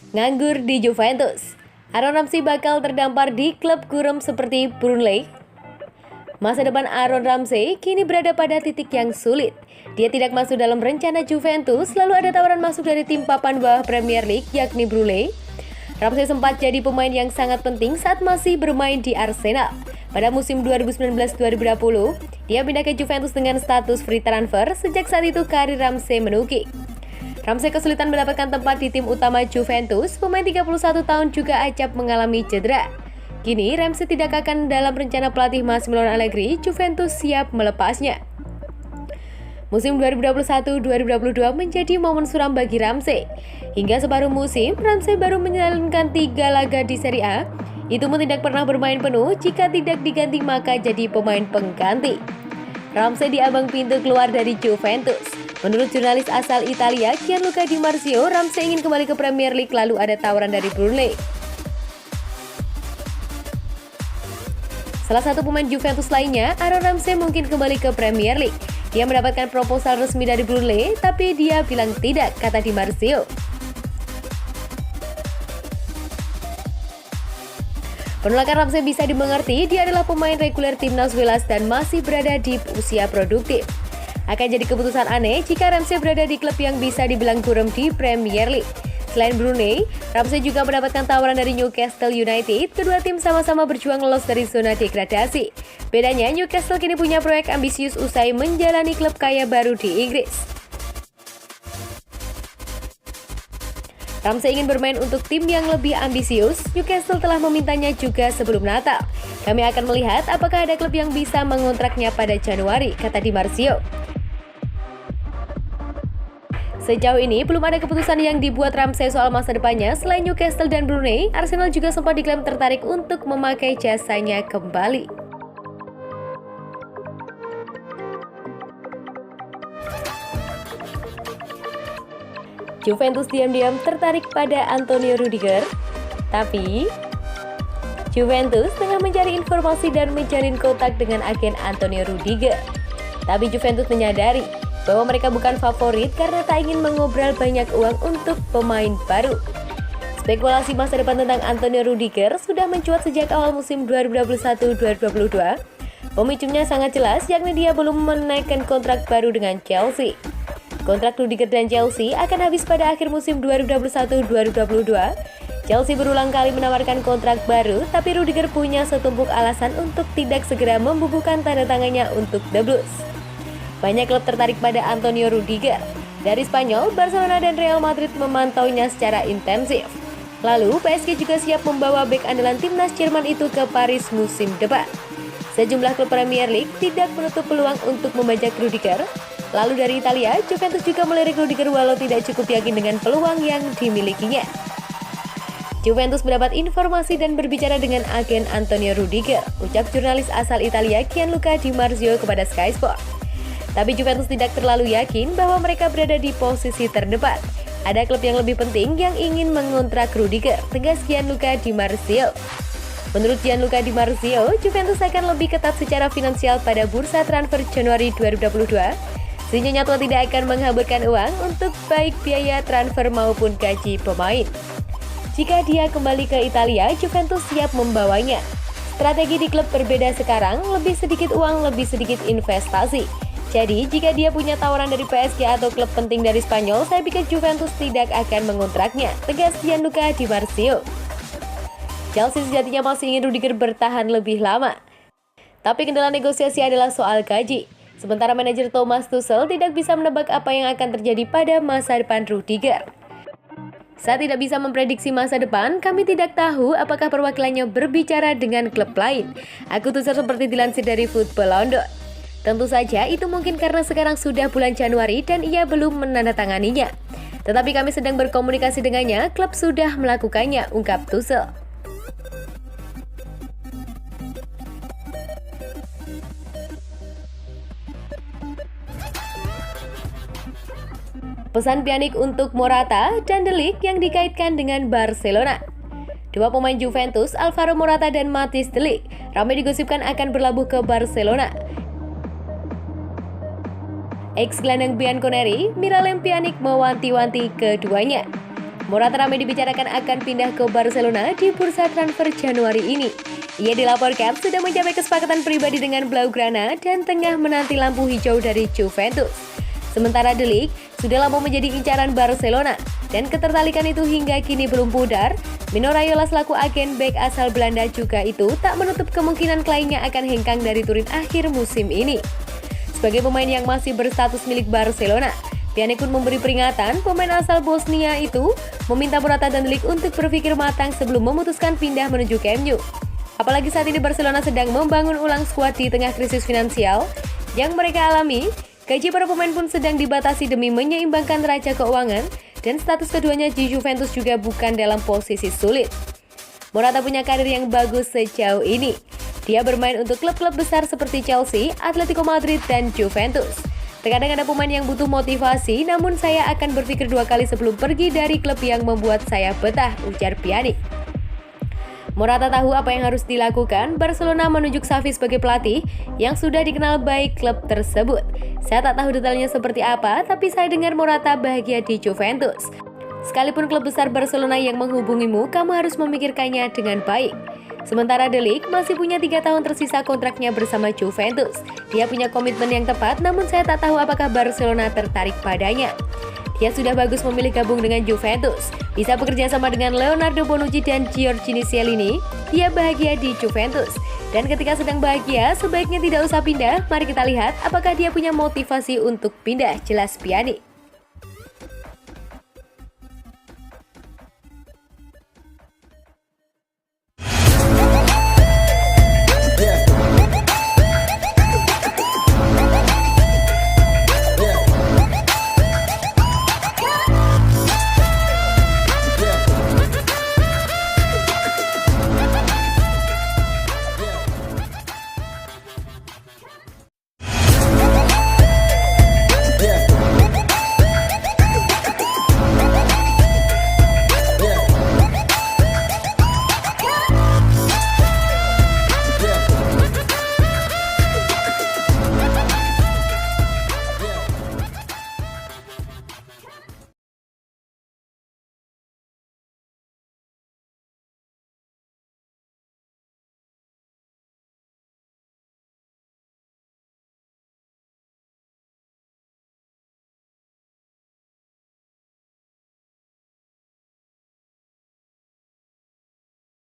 Nganggur di Juventus. Aaron Ramsey bakal terdampar di klub gurem seperti Burnley. Masa depan Aaron Ramsey kini berada pada titik yang sulit. Dia tidak masuk dalam rencana Juventus, lalu ada tawaran masuk dari tim papan bawah Premier League yakni Burnley. Ramsey sempat jadi pemain yang sangat penting saat masih bermain di Arsenal. Pada musim 2019-2020, dia pindah ke Juventus dengan status free transfer. Sejak saat itu karir Ramsey menukik. Ramsey kesulitan mendapatkan tempat di tim utama Juventus. Pemain 31 tahun juga acap mengalami cedera. Kini Ramsey tidak akan dalam rencana pelatih Massimiliano Allegri. Juventus siap melepasnya. Musim 2021-2022 menjadi momen suram bagi Ramsey. Hingga separuh musim, Ramsey baru menjalankan 3 laga di Serie A. Itu pun tidak pernah bermain penuh. Jika tidak diganti maka jadi pemain pengganti. Ramsey diambang pintu keluar dari Juventus. Menurut jurnalis asal Italia, Gianluca Di Marzio, Ramsey ingin kembali ke Premier League lalu ada tawaran dari Burnley. Salah satu pemain Juventus lainnya, Aaron Ramsey mungkin kembali ke Premier League. Dia mendapatkan proposal resmi dari Burnley, tapi dia bilang tidak, kata Di Marzio. Penolakan Ramsey bisa dimengerti, dia adalah pemain reguler timnas Wales dan masih berada di usia produktif. Akan jadi keputusan aneh jika Ramsey berada di klub yang bisa dibilang gurem di Premier League. Selain Brunei, Ramsey juga mendapatkan tawaran dari Newcastle United. Kedua tim sama-sama berjuang lolos dari zona degradasi. Bedanya, Newcastle kini punya proyek ambisius usai menjalani klub kaya baru di Inggris. Ramsey ingin bermain untuk tim yang lebih ambisius. Newcastle telah memintanya juga sebelum Natal. Kami akan melihat apakah ada klub yang bisa mengontraknya pada Januari, kata Di Marzio. Sejauh ini, belum ada keputusan yang dibuat Ramsey soal masa depannya. Selain Newcastle dan Brunei, Arsenal juga sempat diklaim tertarik untuk memakai jasanya kembali. Juventus diam-diam tertarik pada Antonio Rudiger. Tapi, Juventus tengah mencari informasi dan menjalin kontak dengan agen Antonio Rudiger. Tapi Juventus menyadari bahwa mereka bukan favorit karena tak ingin mengobrol banyak uang untuk pemain baru. Spekulasi masa depan tentang Antonio Rudiger sudah mencuat sejak awal musim 2021-2022. Pemicunya sangat jelas, yakni dia belum menaikkan kontrak baru dengan Chelsea. Kontrak Rudiger dan Chelsea akan habis pada akhir musim 2021-2022. Chelsea berulang kali menawarkan kontrak baru, tapi Rudiger punya setumpuk alasan untuk tidak segera membubuhkan tanda tangannya untuk The Blues. Banyak klub tertarik pada Antonio Rudiger. Dari Spanyol, Barcelona dan Real Madrid memantaunya secara intensif. Lalu, PSG juga siap membawa bek andalan timnas Jerman itu ke Paris musim depan. Sejumlah klub Premier League tidak menutup peluang untuk membajak Rudiger. Lalu dari Italia, Juventus juga melirik Rudiger walau tidak cukup yakin dengan peluang yang dimilikinya. Juventus mendapat informasi dan berbicara dengan agen Antonio Rudiger, ucap jurnalis asal Italia Gianluca Di Marzio kepada Sky Sport. Tapi Juventus tidak terlalu yakin bahwa mereka berada di posisi terdepan. Ada klub yang lebih penting yang ingin mengontrak Rudiger, tegas Gianluca Di Marzio. Menurut Gianluca Di Marzio, Juventus akan lebih ketat secara finansial pada bursa transfer Januari 2022. Sehingga nyata tidak akan menghamburkan uang untuk baik biaya transfer maupun gaji pemain. Jika dia kembali ke Italia, Juventus siap membawanya. Strategi di klub berbeda sekarang, lebih sedikit uang, lebih sedikit investasi. Jadi, jika dia punya tawaran dari PSG atau klub penting dari Spanyol, saya pikir Juventus tidak akan mengontraknya, tegas Gianluca Di Marzio. Chelsea sejatinya masih ingin Rudiger bertahan lebih lama. Tapi kendala negosiasi adalah soal gaji. Sementara manajer Thomas Tuchel tidak bisa menebak apa yang akan terjadi pada masa depan Rudiger. Saya tidak bisa memprediksi masa depan, kami tidak tahu apakah perwakilannya berbicara dengan klub lain. Aku Tuchel seperti dilansir dari Football London. Tentu saja itu mungkin karena sekarang sudah bulan Januari dan ia belum menandatanganinya. Tetapi kami sedang berkomunikasi dengannya, klub sudah melakukannya, ungkap Tuchel. Pesan Pjanic untuk Morata dan De Ligt yang dikaitkan dengan Barcelona. Dua pemain Juventus, Alvaro Morata dan Matthijs De Ligt, ramai digosipkan akan berlabuh ke Barcelona. Ex-gelandang Bianconeri, Miralem Pjanic mewanti-wanti keduanya. Morata ramai dibicarakan akan pindah ke Barcelona di bursa transfer Januari ini. Ia dilaporkan sudah mencapai kesepakatan pribadi dengan Blaugrana dan tengah menanti lampu hijau dari Juventus. Sementara De Ligt sudah lama menjadi incaran Barcelona dan ketertarikan itu hingga kini belum pudar. Mino Raiola selaku agen bek asal Belanda juga itu tak menutup kemungkinan kliennya akan hengkang dari Turin akhir musim ini. Sebagai pemain yang masih berstatus milik Barcelona, Pjanic pun memberi peringatan pemain asal Bosnia itu meminta Morata dan De Ligt untuk berpikir matang sebelum memutuskan pindah menuju Camp Nou. Apalagi saat ini Barcelona sedang membangun ulang skuad di tengah krisis finansial yang mereka alami. Gaji para pemain pun sedang dibatasi demi menyeimbangkan neraca keuangan dan status keduanya di Juventus juga bukan dalam posisi sulit. Morata punya karir yang bagus sejauh ini. Dia bermain untuk klub-klub besar seperti Chelsea, Atletico Madrid, dan Juventus. Terkadang ada pemain yang butuh motivasi, namun saya akan berpikir 2 kali sebelum pergi dari klub yang membuat saya betah, ujar Pjanic. Morata tahu apa yang harus dilakukan. Barcelona menunjuk Xavi sebagai pelatih yang sudah dikenal baik klub tersebut. Saya tak tahu detailnya seperti apa, tapi saya dengar Morata bahagia di Juventus. Sekalipun klub besar Barcelona yang menghubungimu, kamu harus memikirkannya dengan baik. Sementara De Ligt masih punya 3 tahun tersisa kontraknya bersama Juventus. Dia punya komitmen yang tepat, namun saya tak tahu apakah Barcelona tertarik padanya. Dia sudah bagus memilih gabung dengan Juventus. Bisa bekerja sama dengan Leonardo Bonucci dan Giorgini Chiellini. Dia bahagia di Juventus. Dan ketika sedang bahagia, sebaiknya tidak usah pindah. Mari kita lihat apakah dia punya motivasi untuk pindah, jelas Pjanic.